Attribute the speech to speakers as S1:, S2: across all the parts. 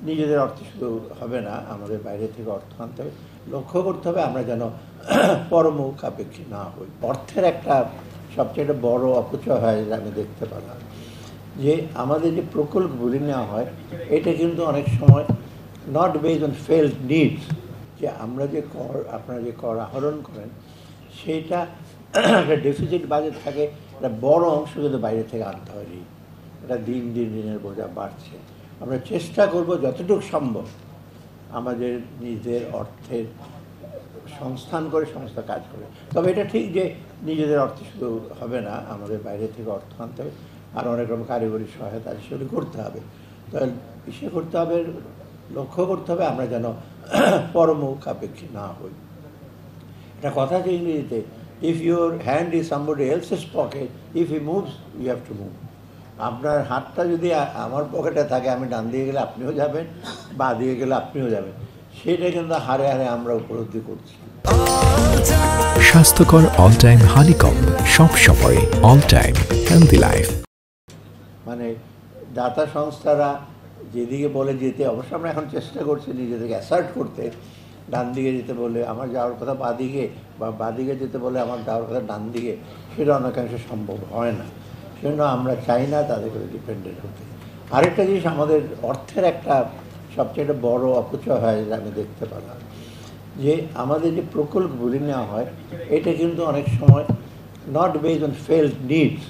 S1: নিজেদের অর্থ শুধু হবে না, আমাদের বাইরে থেকে অর্থ আনতে হবে। লক্ষ্য করতে হবে আমরা যেন পরমুখাপেক্ষী না হই। অর্থের একটা সবচেয়ে বড় অপচয় হয়, যেটা আমি দেখতে পেলাম, যে আমাদের যে প্রকল্পগুলি নেওয়া হয় এটা কিন্তু অনেক সময় not based on felt needs. যে আমরা যে কর, আপনারা যে কর আহরণ করেন সেইটা একটা ডেফিসিট বাজেট থাকে, একটা বড় অংশ কিন্তু বাইরে থেকে আনতে হয়। এটা দিন দিন দিনের বোঝা বাড়ছে। আমরা চেষ্টা করব যতটুকু সম্ভব আমাদের নিজেদের অর্থের সংস্থান করে সমস্ত কাজ করে। তবে এটা ঠিক যে নিজেদের অর্থ শুধু হবে না, আমাদের বাইরে থেকে অর্থ আনতে হবে, আর অনেক রকম কারিগরি সহায়তা সেগুলি করতে হবে। তাহলে ইসে করতে হবে, লক্ষ্য করতে হবে আমরা যেন পরমুখাপেক্ষী না হই। একটা কথা আছে ইংরেজিতে, if your hand is somebody else's pocket, if he moves you have to move. আপনার হাতটা যদি আমার পকেটে থাকে, আমি ডান দিকে গেলে আপনিও যাবেন, বা দিকে গেলে আপনিও যাবেন, সেটা কিন্তু হারে হারে আমরা উপলব্ধি করছি।
S2: স্বাস্থ্যকর অল টাইম হানিকম, সব সময় অল টাইম হেলদি লাইফ।
S1: মানে দাতা সংস্থারা যেদিকে বলে যেতে, অবশ্য আমরা এখন চেষ্টা করছি নিজেদেরকে অ্যাসার্ট করতে। ডান দিকে যেতে বলে আমার যাওয়ার কথা বাদিকে, বা বাদিকে যেতে বলে আমার যাওয়ার কথা ডান দিকে, সেটা অনেকাংশে সম্ভব হয় না। সেজন্য আমরা চাই না তাদের উপরে ডিপেন্ডেন্ট হতে। আরেকটা জিনিস, আমাদের অর্থের একটা সবচেয়ে বড় অপচয় হয়, যেটা আমি দেখতে পেলাম, যে আমাদের যে প্রকল্পগুলি নেওয়া হয় এটা কিন্তু অনেক সময় not based on felt needs.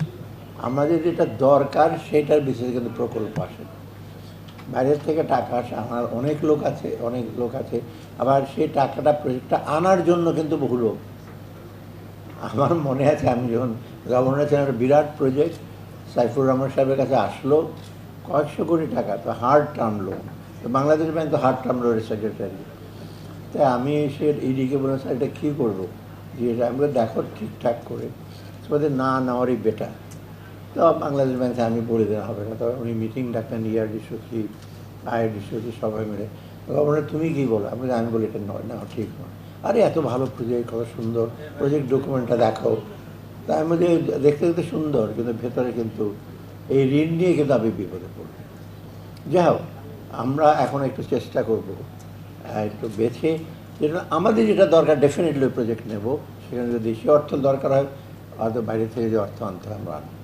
S1: আমাদের যেটা দরকার সেটার বিশেষে কিন্তু প্রকল্প আসে। বাইরের থেকে টাকা আসে, আমার অনেক লোক আছে, আবার সেই টাকাটা প্রজেক্টটা আনার জন্য কিন্তু বহু লোক। আমার মনে আছে আমি যখন গভর্নর ছিলাম, একটা বিরাট প্রজেক্ট সাইফুর রহমান সাহেবের কাছে আসলো, কয়েকশো কোটি টাকা, তো হার্ড টার্ম লোন। তো বাংলাদেশ ব্যাংক তো হার্ড টার্ম লোনের সেক্রেটারি। তাই আমি সে ইডিকে বললাম, স্যার এটা কী করবো, যে এটা আমি দেখো ঠিকঠাক করে, বলতে না নেওয়ারই বেটার। তো বাংলাদেশ ব্যাংকে আমি বলে দেওয়া হবে না। তবে উনি মিটিং ডাকতেন, ইআরডি সচিব, আইআরডি সচিব, সবাই মিলে। গভর্নর তুমি কী বলো? আমি বলি এটা নয়, না ঠিক নয়। আরে এত ভালো প্রজেক্ট, কত সুন্দর প্রজেক্ট, ডকুমেন্টটা দেখো। তাই আমি বলি দেখতে দেখতে সুন্দর, কিন্তু ভেতরে কিন্তু এই ঋণ নিয়ে কিন্তু আমি বিপদে পড়ব। যাই হোক, আমরা এখন একটু চেষ্টা করব একটু বেছে, যেটা আমাদের যেটা দরকার ডেফিনেটলি প্রজেক্ট নেব। সেখানে যদি দেশীয় অর্থ দরকার হয়, হয়তো বাইরে থেকে যে অর্থ আনতে হয় আমরা আনবো।